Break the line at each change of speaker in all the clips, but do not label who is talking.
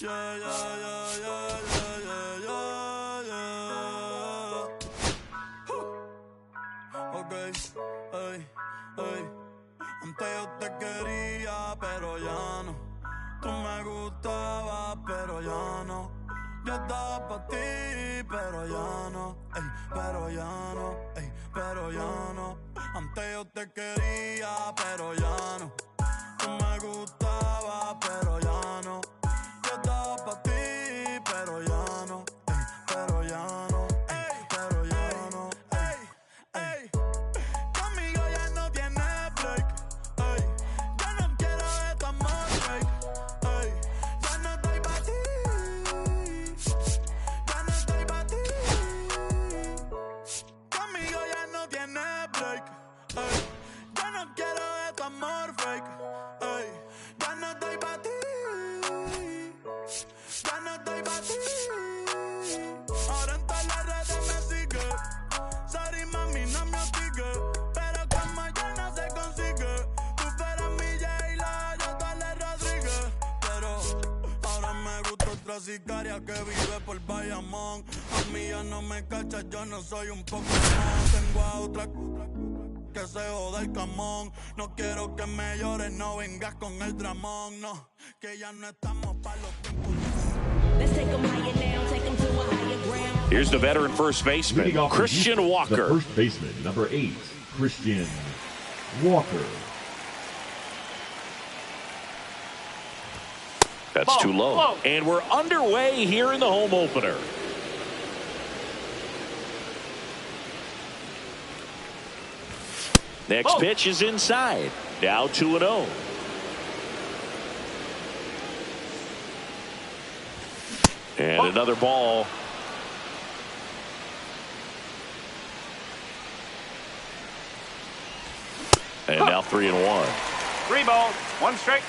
Yeah, yeah, yeah, yeah, yeah, yeah, yeah, yeah. Ok, ey, ey. Antes yo te quería, pero ya no. Tú me gustabas, pero ya no. Yo estaba pa' ti, pero ya no. Ey, pero ya no, ey, pero ya no. Antes yo te quería, pero ya no. Tú me gustabas, pero ya no. Yo estaba pa' ti, pero ya no. Ey, pero ya no, ey, pero ya no. Ey, ey. Conmigo ya no tienes break. Ey, ya no quiero de tu amor fake. Ey, ya no estoy pa' ti. Ya no estoy pa' ti. Conmigo ya no tienes break. Ey, ya no quiero de tu amor fake. Ey, ya no estoy pa' ti. Ya no estoy pa' ti. Ahora en todas las redes me sigue. Sorry mami, no me hostigué. Pero como ya no se consigue. Tú fueras mi J-Lo, yo Tale Rodríguez. Pero ahora me gusta otra sicaria que vive por Bayamón. A mí ya no me cachas, yo no soy un Pokémon. Tengo a otra que se joda el camón. No quiero que me llores, no vengas con el dramón. No, que ya no estamos pa' los tiempos.
Here's the veteran first baseman, Christian Walker.
The first baseman, number 8, Christian Walker.
That's too low. And we're underway here in the home opener. Next pitch is inside. Now 2-0. And another ball. And now 3-1.
3 balls, 1 strike.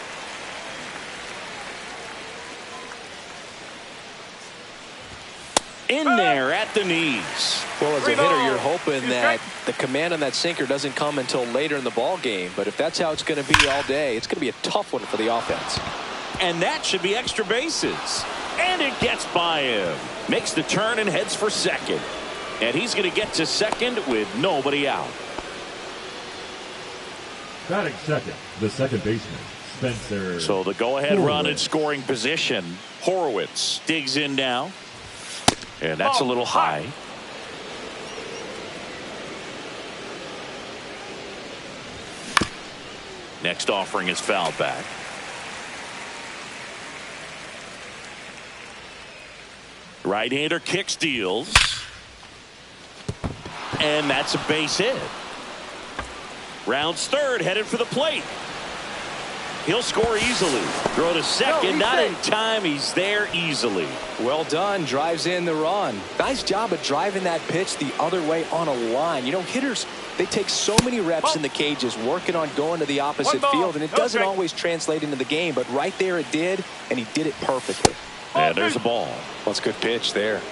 In there at the knees.
Well, as a hitter, you're hoping that the command on that sinker doesn't come until later in the ball game. But if that's how it's going to be all day, it's going to be a tough one for the offense.
And that should be extra bases. And it gets by him. Makes the turn and heads for second. And he's going to get to second with nobody out.
Batting second, the second baseman, Spencer.
So the go-ahead
Horwitz.
run in scoring position. Horwitz digs in now. And that's a little high. Next offering is fouled back. Right-hander kick steals. And that's a base hit. Rounds third, headed for the plate. He'll score easily. Throw to second, not in time. He's there easily.
Well done. Drives in the run. Nice job of driving that pitch the other way on a line. You know, hitters, they take so many reps in the cages working on going to the opposite field, and it doesn't always translate into the game, but right there it did, and he did it perfectly.
And there's a ball.
Well, that's a good pitch there.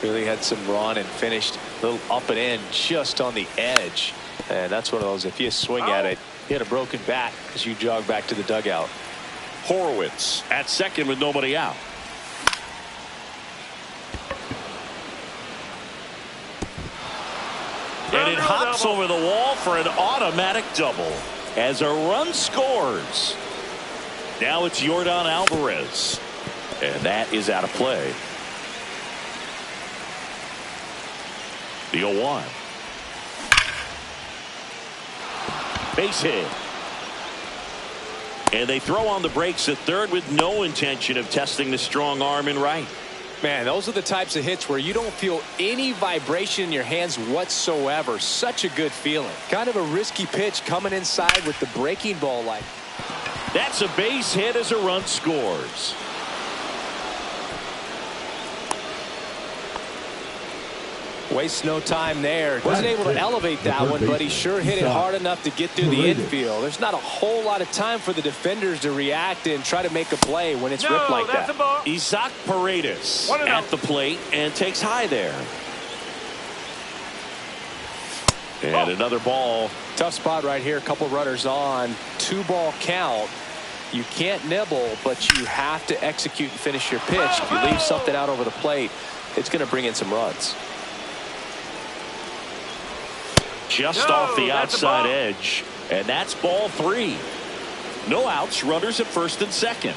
Really had some run and finished a little up and in just on the edge. And that's one of those, if you swing at it, you had a broken bat as you jog back to the dugout.
Horwitz at second with nobody out. And it hops over the wall for an automatic double as a run scores. Now it's Yordan Alvarez. And that is out of play. The 0-1. Base hit. And they throw on the brakes at third with no intention of testing the strong arm in right.
Man, those are the types of hits where you don't feel any vibration in your hands whatsoever. Such a good feeling. Kind of a risky pitch coming inside with the breaking ball like.
That's a base hit as a run scores.
Wastes no time there. Wasn't able to elevate that one, but he sure hit it hard enough to get through the infield. There's not a whole lot of time for the defenders to react and try to make a play when it's ripped like that.
Isaac Paredes at the plate and takes high there. And another ball.
Tough spot right here. A couple runners on. 2-ball count. You can't nibble, but you have to execute and finish your pitch. If you leave something out over the plate, it's going to bring in some runs.
Just off the outside edge, and that's ball 3. No outs, runners at first and second.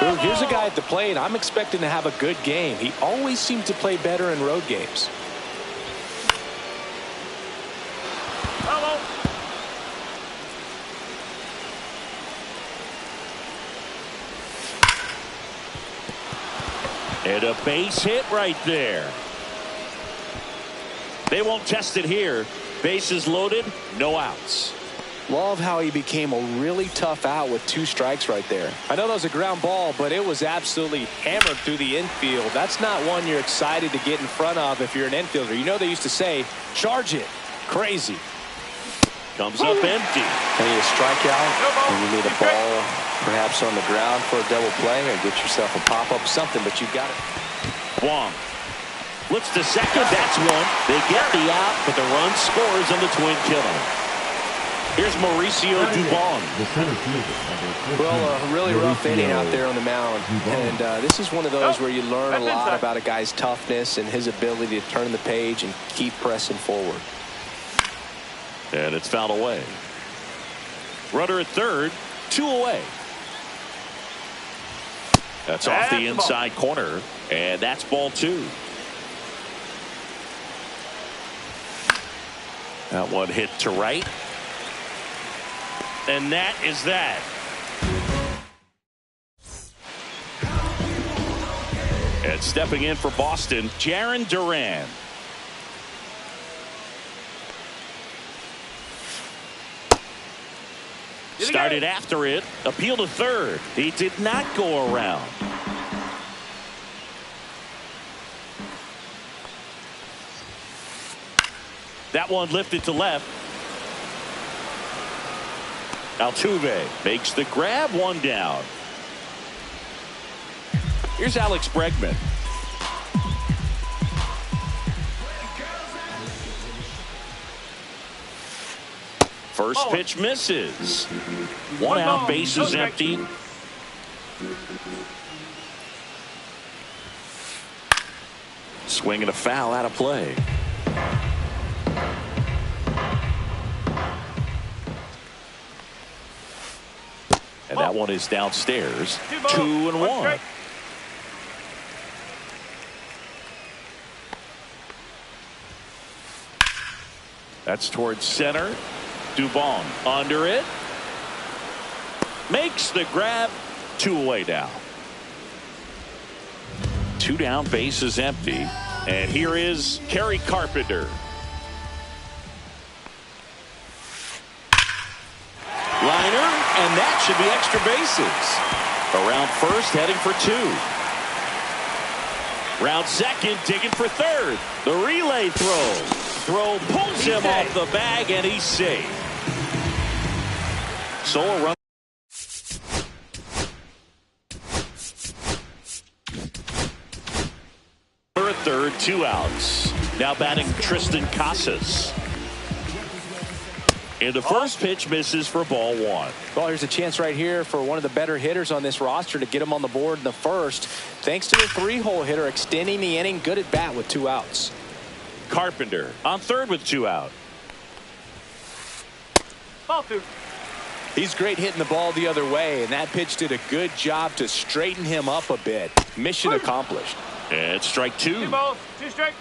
Well, here's a guy at the plate. I'm expecting to have a good game. He always seems to play better in road games.
And a base hit right there. They won't test it here. Bases loaded, no outs.
Love how he became a really tough out with 2 strikes right there. I know that was a ground ball, but it was absolutely hammered through the infield. That's not one you're excited to get in front of if you're an infielder. You know they used to say, charge it. Crazy.
Comes up empty.
I need a strikeout, and you need a ball perhaps on the ground for a double play, or get yourself a pop-up, something, but you've got it.
Wong flips to second. That's one. They get the out, but the run scores on the twin killer. Here's Mauricio Dubon.
The center fielder.
Well, a really rough inning out there on the mound. And this is one of those where you learn a lot about a guy's toughness and his ability to turn the page and keep pressing forward.
And it's fouled away. Runner at third, 2 away. That's off the inside corner, and that's ball 2. That one hit to right. And that is that. And stepping in for Boston, Jarren Duran. Started after it. Appeal to third. He did not go around. That one lifted to left. Altuve makes the grab, 1 down. Here's Alex Bregman. First pitch misses. 1 out, bases empty. Swing and a foul out of play. And that one is downstairs. 2-1. That's towards center. Dubon under it. Makes the grab. 2 away now. 2 down, bases empty. And here is Kerry Carpenter. Liner, and that should be extra bases. Around first, heading for 2. Round second, digging for third. The relay throw pulls him off the bag, and he's safe. So a run. For a third, 2 outs. Now batting Tristan Casas. And the first pitch misses for ball 1.
Well, there's a chance right here for one of the better hitters on this roster to get him on the board in the first. Thanks to the 3-hole hitter extending the inning. Good at bat with 2 outs.
Carpenter on third with 2 out.
Ball 2.
He's great hitting the ball the other way, and that pitch did a good job to straighten him up a bit. Mission accomplished.
And strike 2.
2 balls, 2 strikes.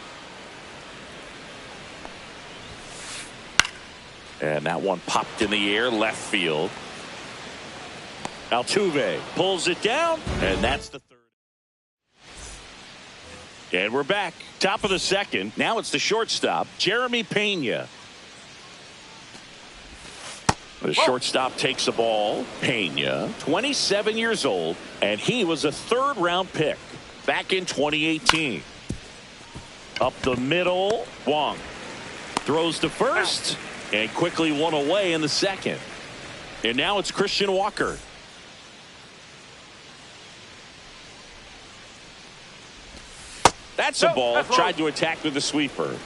And that one popped in the air, left field. Altuve pulls it down, and that's the third. And we're back. Top of the second. Now it's the shortstop, Jeremy Pena. The shortstop takes the ball. Pena, 27 years old, and he was a 3rd-round pick back in 2018. Up the middle, Wong throws to first. And quickly 1 away in the second. And now it's Christian Walker. That's a ball. Tried to attack with the sweeper.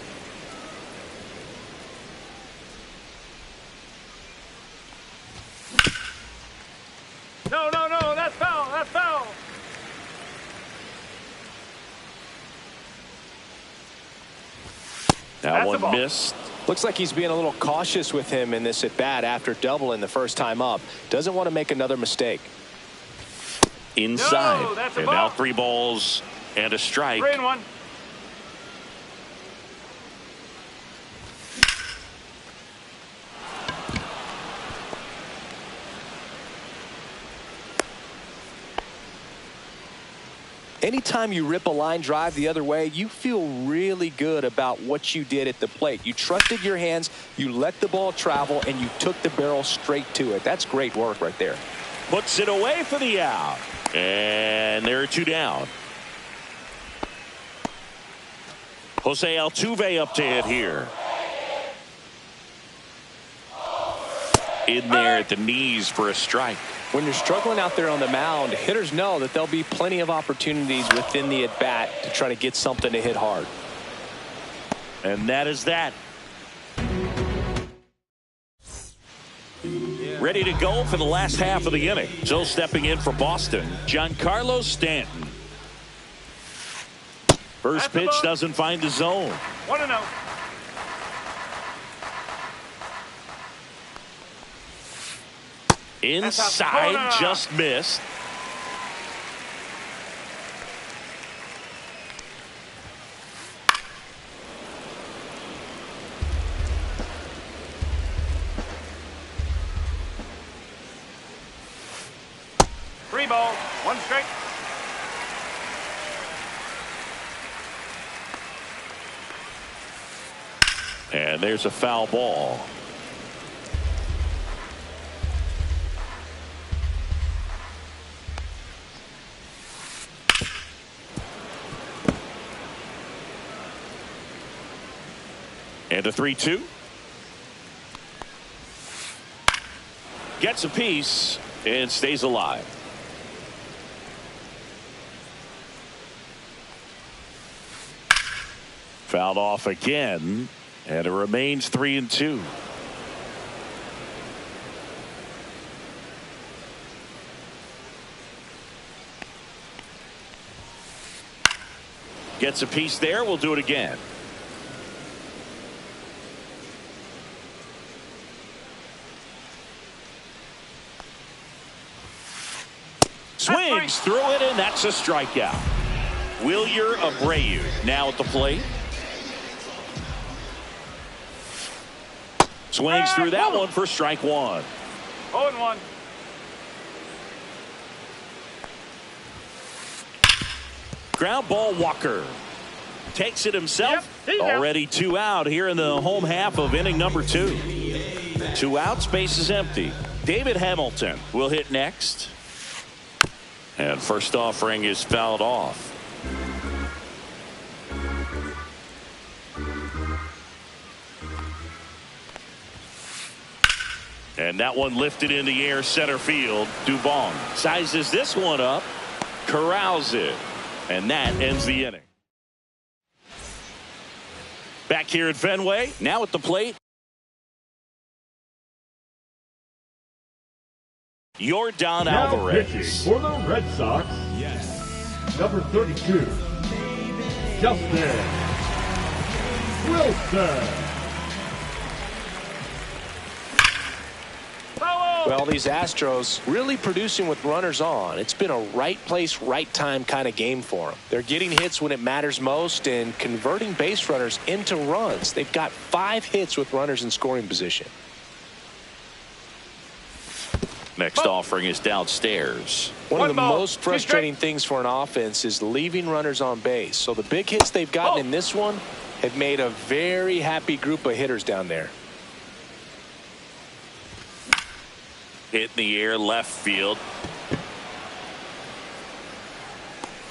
That one missed.
Looks like he's being a little cautious with him in this at bat after doubling the first time up. Doesn't want to make another mistake.
Inside.
No, that's a
and
ball.
now 3 balls and a strike.
3-1.
Anytime you rip a line drive the other way, you feel really good about what you did at the plate. You trusted your hands, you let the ball travel, and you took the barrel straight to it. That's great work right there.
Puts it away for the out. And there are 2 down. Jose Altuve up to hit here. In there at the knees for a strike.
When you're struggling out there on the mound, hitters know that there'll be plenty of opportunities within the at-bat to try to get something to hit hard.
And that is that. Ready to go for the last half of the inning. So stepping in for Boston, Giancarlo Stanton. First pitch doesn't find the zone.
1-0.
Inside, just missed.
Three ball, 1 strike.
And there's a foul ball. And a 3-2. Gets a piece and stays alive. Fouled off again, and it remains 3-2. Gets a piece there. We'll do it again. Swings through it, and that's a strikeout. Wilyer Abreu now at the plate. Swings through that one for strike 1.
0-1.
Ground ball, Walker takes it himself.
Yep,
Already 2 out here in the home half of inning number 2. 2 out, space is empty. David Hamilton will hit next. And first offering is fouled off. And that one lifted in the air center field. Dubon sizes this one up, corrals it, and that ends the inning. Back here at Fenway, now at the plate, Yordan
Now
Alvarez.
pitching for the Red Sox, number 32, Justin Wilson.
Well, these Astros really producing with runners on. It's been a right place, right time kind of game for them. They're getting hits when it matters most and converting base runners into runs. They've got 5 hits with runners in scoring position.
Next offering is downstairs.
One of the most frustrating things for an offense is leaving runners on base. So the big hits they've gotten in this one have made a very happy group of hitters down there.
Hit in the air, left field.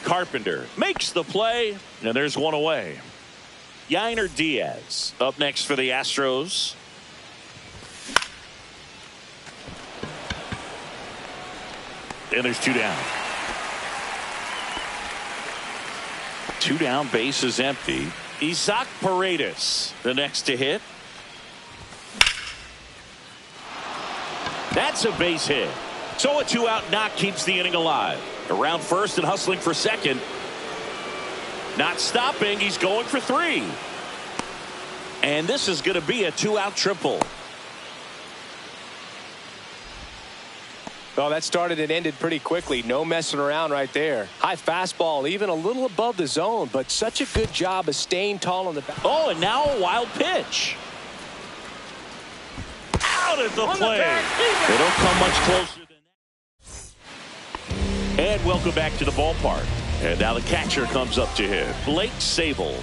Carpenter makes the play, and there's one away. Yainer Diaz up next for the Astros. And there's 2 down. 2 down, base is empty. Isaac Paredes, the next to hit. That's a base hit. So a 2-out knock keeps the inning alive. Around first and hustling for second. Not stopping. He's going for 3. And this is going to be a 2-out triple.
Well, that started and ended pretty quickly. No messing around right there. High fastball, even a little above the zone, but such a good job of staying tall on the back.
Oh, and now a wild pitch. Out at the plate. They don't come much closer than that. And welcome back to the ballpark. And now the catcher comes up to him. Blake Sabol.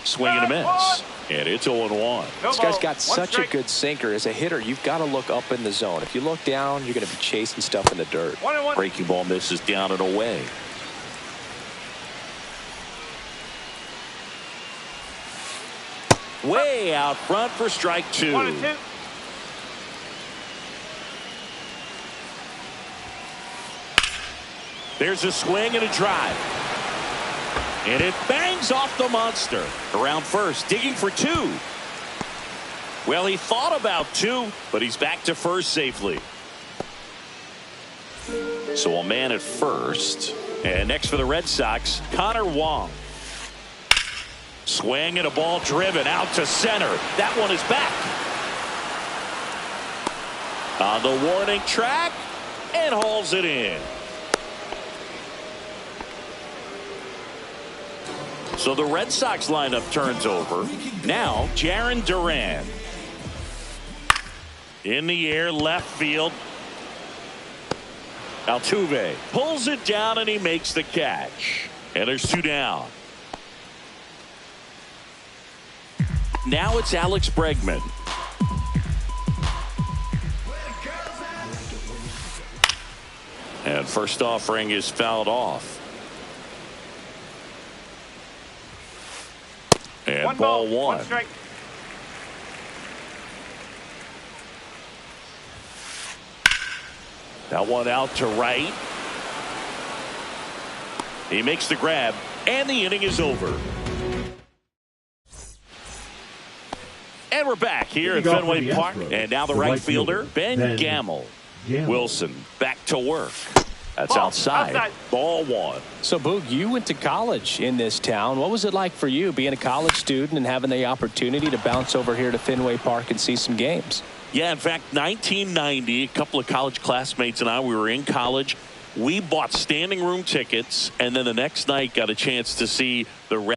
Swing and a miss. And it's 0-1.
This guy's got such a good sinker. As a hitter, you've got to look up in the zone. If you look down, you're going to be chasing stuff in the dirt.
Breaking ball misses down and away. Way out front for strike 2.
1-2.
There's a swing and a drive. And it bangs off the monster. Around first, digging for 2. Well, he thought about 2, but he's back to first safely. So a man at first. And next for the Red Sox, Connor Wong. Swing and a ball driven out to center. That one is back. On the warning track and hauls it in. So the Red Sox lineup turns over. Now Jarren Duran. In the air, left field. Altuve pulls it down and he makes the catch. And there's 2 down. Now it's Alex Bregman. And first offering is fouled off. And ball 1.
1 strike.
That one out to right. He makes the grab, and the inning is over. And we're back here at Fenway Park. And now the right fielder, Ben Gamel. Wilson back to work. That's outside. Ball 1.
So, Boog, you went to college in this town. What was it like for you being a college student and having the opportunity to bounce over here to Fenway Park and see some games?
Yeah, in fact, 1990, a couple of college classmates and I, we were in college. We bought standing room tickets, and then the next night got a chance to see the Red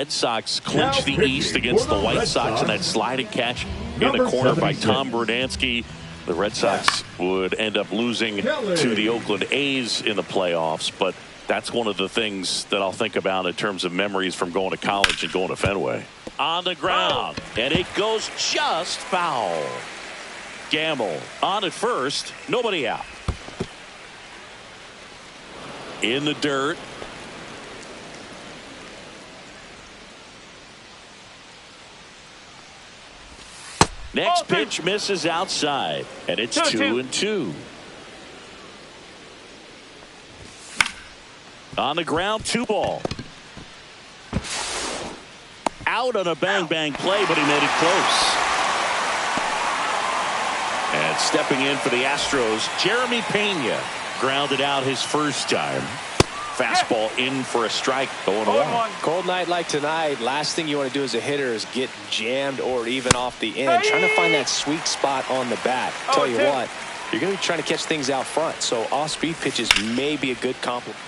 Sox clinch the East against the White Sox in that sliding catch in the corner by Tom Brunansky. The Red Sox would end up losing to the Oakland A's in the playoffs, but that's one of the things that I'll think about in terms of memories from going to college and going to Fenway. On the ground, and it goes just foul. Gamble on at first, nobody out. In the dirt. Next pitch misses outside, and it's 2-2. On the ground, 2 ball. Out on a bang-bang play, but he made it close. And stepping in for the Astros, Jeremy Pena grounded out his first time. Fastball in for a strike, 0-1.
Cold night like tonight, last thing you want to do as a hitter is get jammed or even off the end. Trying to find that sweet spot on the bat. Tell you what, you're going to be trying to catch things out front, so off-speed pitches may be a good compliment.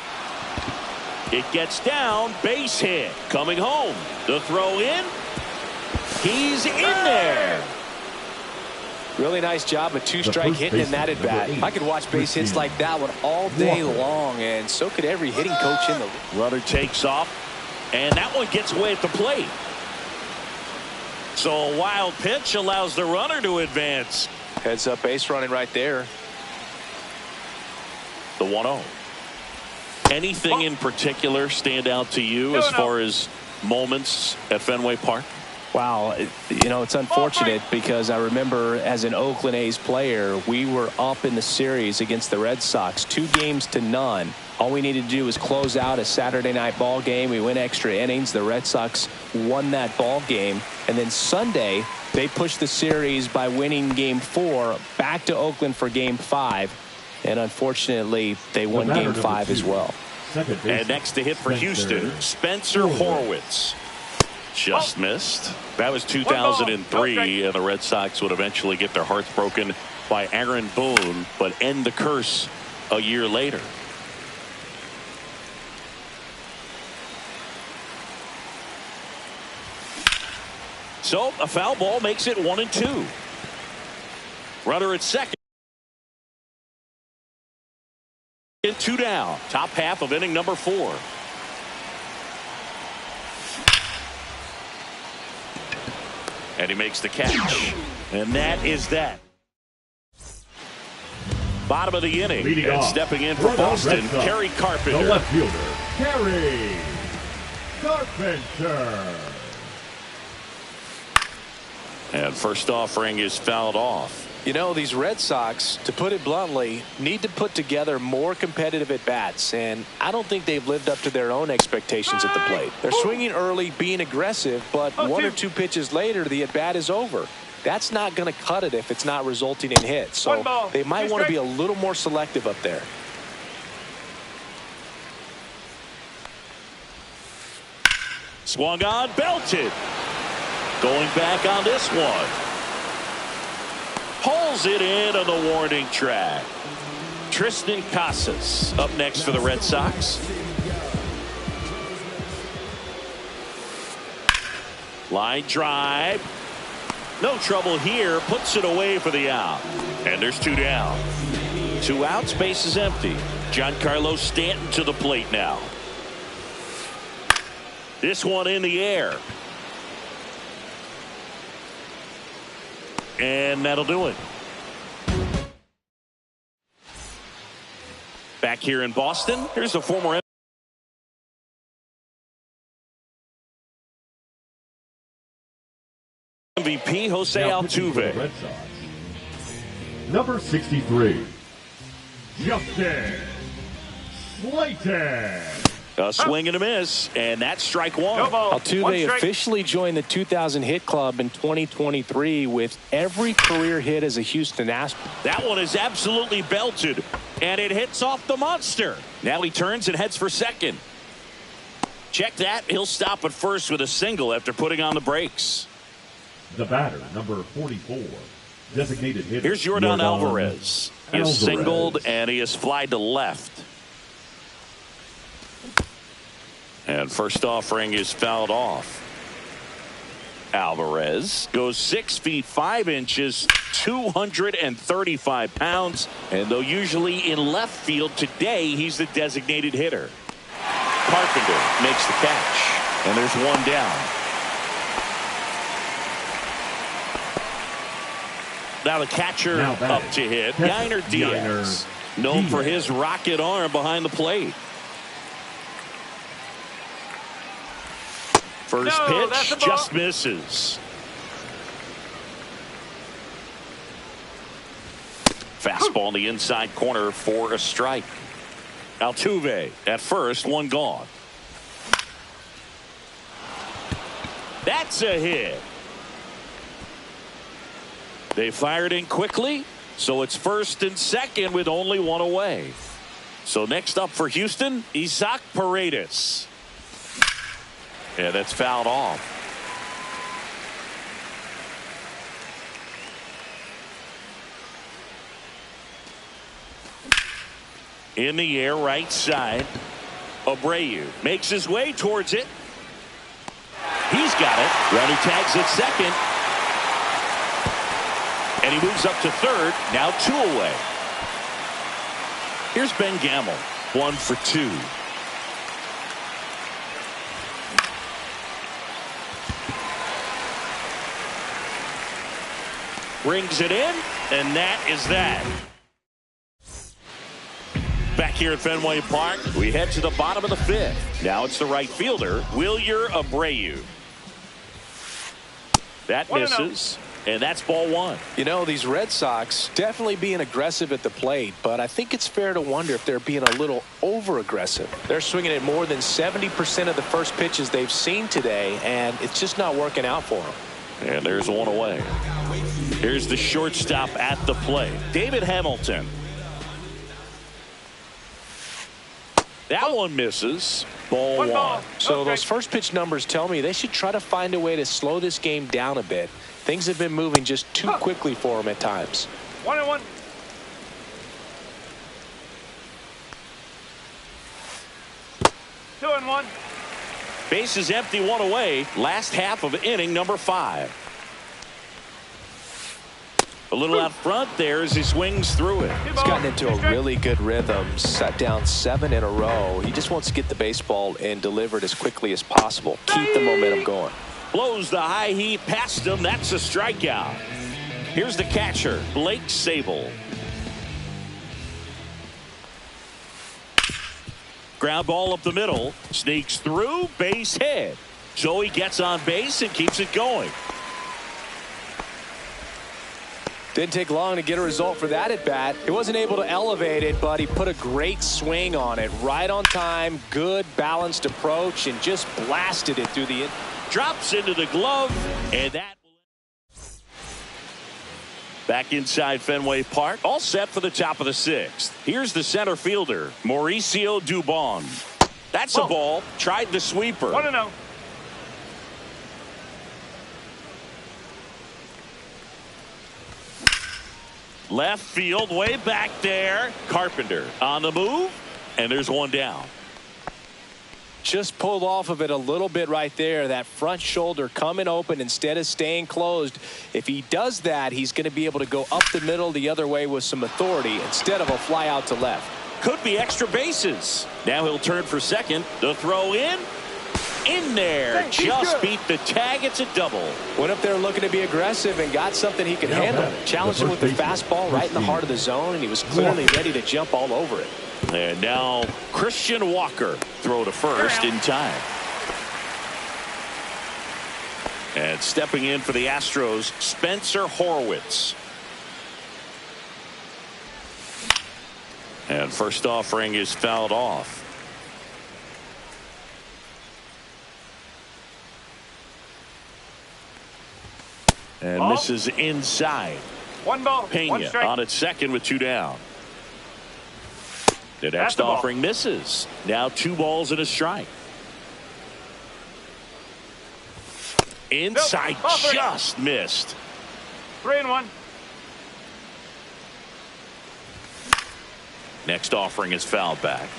It gets down, base hit, coming home. The throw in, he's in there.
Really nice job, a 2-strike hitting in that at bat. I could watch base hits like that one all day long, and so could every hitting coach in the league.
Runner takes off, and that one gets away at the plate. So a wild pitch allows the runner to advance.
Heads up base running right there.
The 1-0. Anything in particular stand out to you as far as moments at Fenway Park?
Wow, you know, it's unfortunate because I remember as an Oakland A's player, we were up in the series against the Red Sox, 2-0. All we needed to do was close out a Saturday night ball game. We went extra innings. The Red Sox won that ball game. And then Sunday, they pushed the series by winning Game 4 back to Oakland for Game 5. And unfortunately, they won Game 5 as well.
Second base.
And next to hit for Houston, Spencer Horwitz. Just missed. That was 2003, and the Red Sox would eventually get their hearts broken by Aaron Boone, but end the curse a year later. So a foul ball makes it 1-2. Runner at second. 2 down. Top half of inning number 4. And he makes the catch. And that is that. Bottom of the inning.
Leading
and
off
stepping in for Boston, Kerry Carpenter.
The left fielder, Kerry Carpenter.
And first offering is fouled off.
You know, these Red Sox, to put it bluntly, need to put together more competitive at-bats, and I don't think they've lived up to their own expectations at the plate. They're swinging early, being aggressive, but 1 or 2 pitches later, the at-bat is over. That's not going to cut it if it's not resulting in hits, so they might want to be a little more selective up there.
Swung on, belted. Going back on this one. Pulls it in on the warning track. Tristan Casas up next for the Red Sox. Line drive. No trouble here. Puts it away for the out. And there's 2 down. 2 outs. Base is empty. Giancarlo Stanton to the plate now. This one in the air. And that'll do it. Back here in Boston, here's the former MVP, Jose Altuve.
Number 63, Justin Slayton.
A swing and a miss, and that's strike 1.
Altuve officially joined the 2,000 hit club in 2023 with every career hit as a Houston Astro.
That one is absolutely belted, and it hits off the monster. Now he turns and heads for second. Check that. He'll stop at first with a single after putting on the brakes.
The batter, number 44, designated hitter.
Here's Yordan Alvarez. He is singled, and he is flied to left. And first offering is fouled off. Alvarez goes 6 feet 5 inches, 235 pounds. And though usually in left field, today he's the designated hitter. Carpenter makes the catch. And there's 1 down. Now the catcher up to hit, Yainer Diaz. Known for his rocket arm behind the plate. First pitch just misses. Fastball in the inside corner for a strike. Altuve at first, 1 gone. That's a hit. They fired in quickly, so it's first and second with only 1 away. So next up for Houston, Isaac Paredes. Yeah, that's fouled off. In the air, right side. Abreu makes his way towards it. He's got it. Runner tags at second. And he moves up to third. Now 2 away. Here's Ben Gamel. 1 for 2. Brings it in, and that is that. Back here at Fenway Park, we head to the bottom of the 5th. Now it's the right fielder, Wilyer Abreu. That misses, and that's ball 1.
You know, these Red Sox definitely being aggressive at the plate, but I think it's fair to wonder if they're being a little over-aggressive. They're swinging at more than 70% of the first pitches they've seen today, and it's just not working out for them.
And there's 1 away. Here's the shortstop at the plate, David Hamilton. That one misses. Ball
One
one.
ball.
So those first pitch numbers tell me they should try to find a way to slow this game down a bit. Things have been moving just too quickly for him at times.
1-1. Two and one.
Base is empty, one away. Last half of inning number 5. A little out front there as he swings through it.
He's gotten into a really good rhythm. Set down 7 in a row. He just wants to get the baseball and deliver it as quickly as possible. Keep the momentum going.
Blows the high heat past him. That's a strikeout. Here's the catcher, Blake Sabol. Ground ball up the middle. Sneaks through, base hit. So he gets on base and keeps it going.
Didn't take long to get a result for that at bat. He wasn't able to elevate it, but he put a great swing on it. Right on time, good balanced approach, and just blasted it through the...
Drops into the glove, and that... Back inside Fenway Park, all set for the top of the 6th. Here's the center fielder, Mauricio Dubon. That's a ball. Tried the sweeper.
1-0.
Left field, way back there. Carpenter on the move, and there's one down.
Just pulled off of it a little bit right there. That front shoulder coming open instead of staying closed. If he does that, he's going to be able to go up the middle the other way with some authority instead of a fly out to left.
Could be extra bases. Now he'll turn for second. The throw in there. Just beat the tag. It's a double.
Went up there looking to be aggressive and got something he could handle. Challenged him with the fastball right in the heart of the zone, and he was clearly ready to jump all over it.
And now Christian Walker throw to first in time. And stepping in for the Astros, Spencer Horwitz. And first offering is fouled off. And misses inside.
1 ball. 1
Pena
strike.
on its second with 2 down. The next
the ball.
offering misses. Now 2 balls and a strike. Inside, just missed.
3-1.
Next offering is fouled back.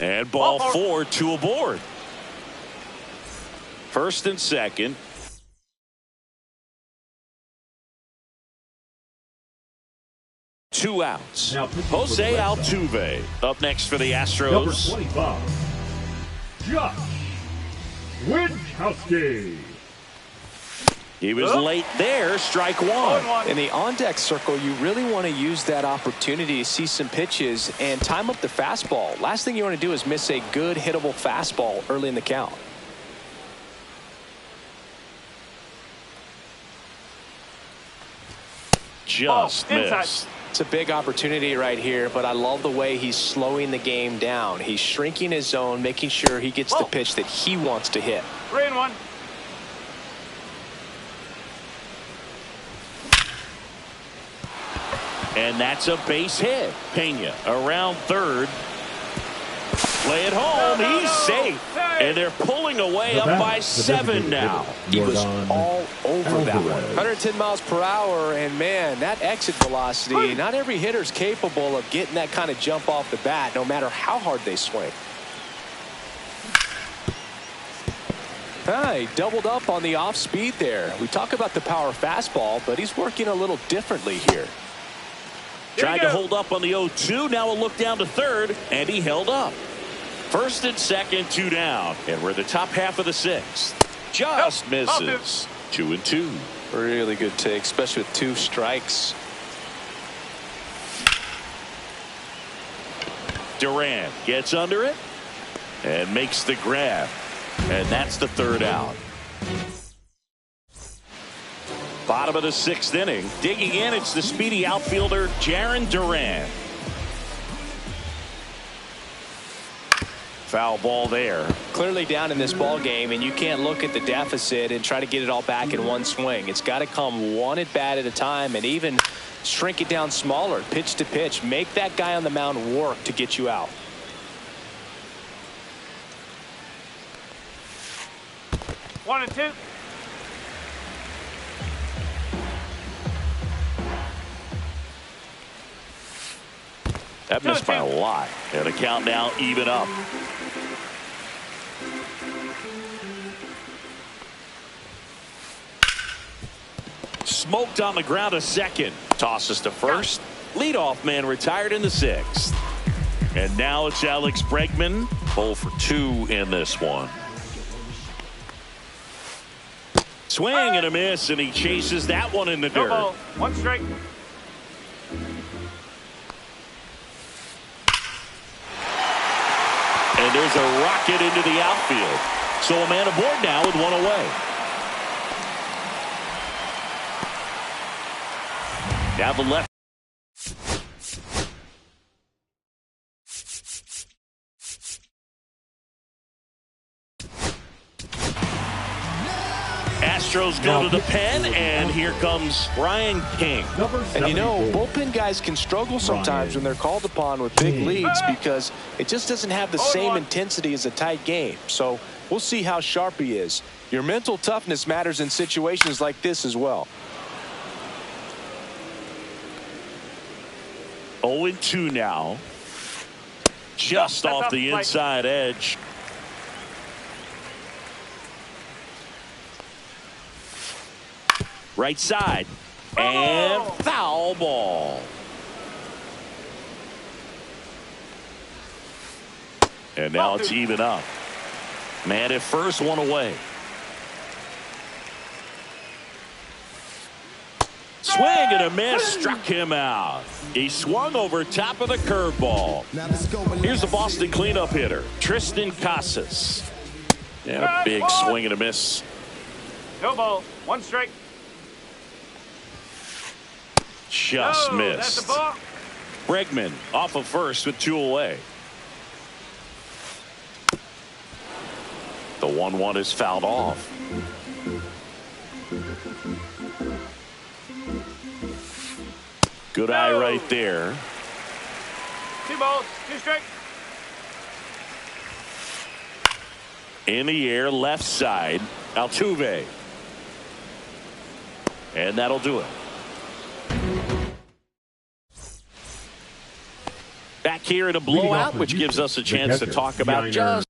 And ball 4, 2 aboard. First and second. Two outs. Jose Altuve up next for the Astros.
Number 25, Josh Winckowski.
He was late there. Strike one.
In the on-deck circle, you really want to use that opportunity to see some pitches and time up the fastball. Last thing you want to do is miss a good hittable fastball early in the count.
Just missed.
It's a big opportunity right here, but I love the way he's slowing the game down. He's shrinking his zone, making sure he gets the pitch that he wants to hit.
3-1.
And that's a base hit. Pena around third. Play it home. He's safe. And they're pulling away up by 7 now.
He was all over that one. 110 miles per hour, and man, that exit velocity, not every hitter's capable of getting that kind of jump off the bat, no matter how hard they swing. He doubled up on the off speed there. We talk about the power fastball, but he's working a little differently here.
Tried to hold up on the 0-2. Now a look down to third, and he held up. First and second, 2 down. And we're at the top half of the 6th. Just misses. 2-2.
Really good take, especially with 2 strikes.
Durant gets under it and makes the grab. And that's the 3rd out. Bottom of the 6th inning. Digging in, it's the speedy outfielder, Jarren Duran. Foul ball there.
Clearly down in this ball game, and you can't look at the deficit and try to get it all back in one swing. It's got to come one at bat at a time, and even shrink it down smaller, pitch to pitch. Make that guy on the mound work to get you out.
One and two.
That missed by a lot. And the count now even up. Smoked on the ground a second. Tosses to first. Leadoff man retired in the sixth. And now it's Alex Bregman. 0 for 2 in this one. Swing and a miss, and he chases that one in the dirt.
Ball. One strike.
And there's a rocket into the outfield. So a man aboard now with one away. Now the left. Astros go to the pen, and here comes Brian King.
And you know, bullpen guys can struggle sometimes when they're called upon with big leads because it just doesn't have the same intensity as a tight game. So we'll see how sharp he is. Your mental toughness matters in situations like this as well.
0-2 now. Just off the inside edge. Right side. And foul ball. And now it's even up. Man at first, one away. Swing and a miss, struck him out. He swung over top of the curveball. Here's the Boston cleanup hitter, Triston Casas. And a big swing and a miss.
No ball. One strike.
Just missed.
That's a ball.
Bregman off of first with 2 away. The 1-1 is fouled off. Good eye right there.
2 balls. 2 strikes.
In the air, left side, Altuve. And that'll do it. Back here in a blowout, which gives us a chance to talk about just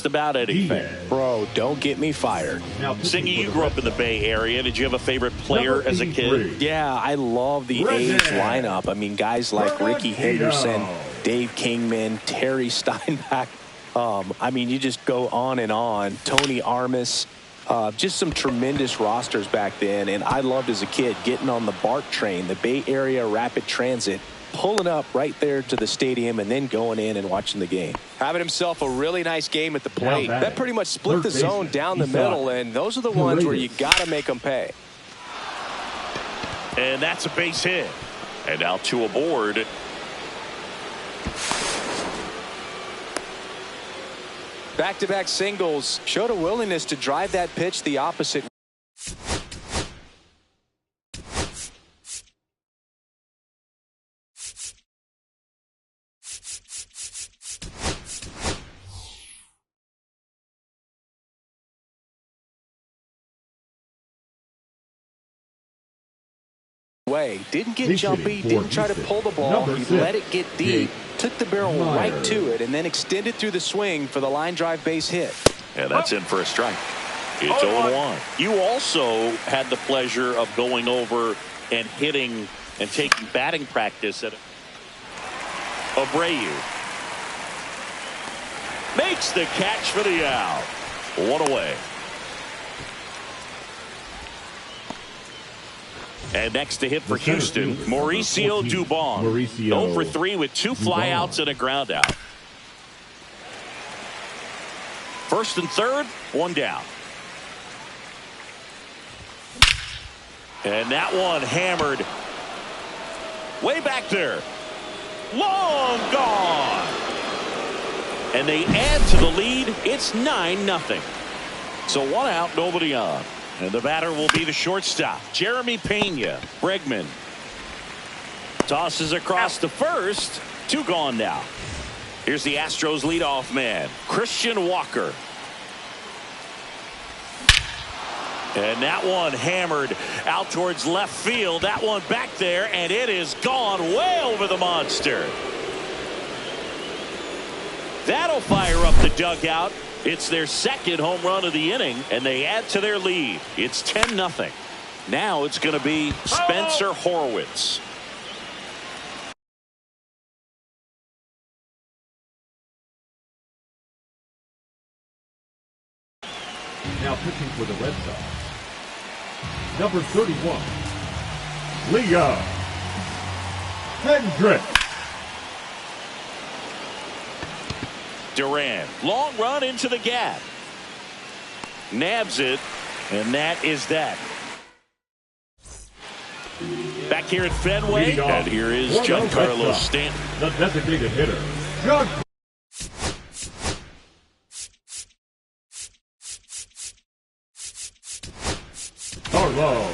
about anything.
Bro, don't get me fired.
Singy, you grew up in the Bay Area. Did you have a favorite player as a kid?
Yeah, I love the A's lineup. I mean, guys like Ricky Henderson, Dave Kingman, Terry Steinbach. I mean, you just go on and on. Tony Armas. Just some tremendous rosters back then. And I loved as a kid getting on the BART train, the Bay Area Rapid Transit, pulling up right there to the stadium and then going in and watching the game. Having himself a really nice game at the plate. That pretty much split the zone down the middle, and those are the ones where you got to make them pay.
And that's a base hit. And now 2 aboard.
Back-to-back singles showed a willingness to drive that pitch the opposite. Way. Didn't get jumpy, didn't try to pull the ball, he let it get deep, took the barrel right to it, and then extended through the swing for the line drive base hit.
And that's in for a strike. It's 0-1. You also had the pleasure of going over and hitting and taking batting practice at Abreu. Makes the catch for the out. 1 away. And next to hit for Houston, Mauricio Dubon. 0 for 3 with 2 flyouts and a ground out. First and third, one down. And that one hammered way back there. Long gone. And they add to the lead. It's 9-0. So one out, nobody on. And the batter will be the shortstop, Jeremy Pena. Bregman tosses across to first. 2 gone now. Here's the Astros leadoff man, Christian Walker. And that one hammered out towards left field. That one back there, and it is gone way over the monster. That'll fire up the dugout. It's their second home run of the inning, and they add to their lead. It's 10-0. Now it's going to be Spencer Horwitz.
Now pitching for the Red Sox, number 31, Leo Hendricks.
Duran, long run into the gap. Nabs it, and that is that. Back here at Fenway, and here is Giancarlo Stanton.
The designated hitter, John. Carlo.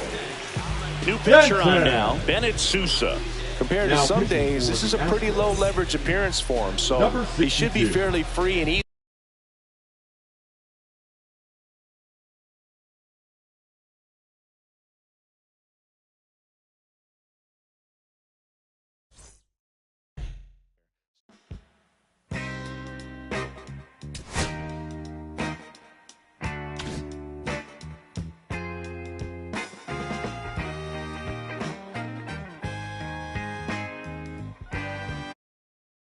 New pitcher on now, Bennett Sousa.
Compared to some days, this is a pretty low leverage appearance for him, so he should be fairly free and easy.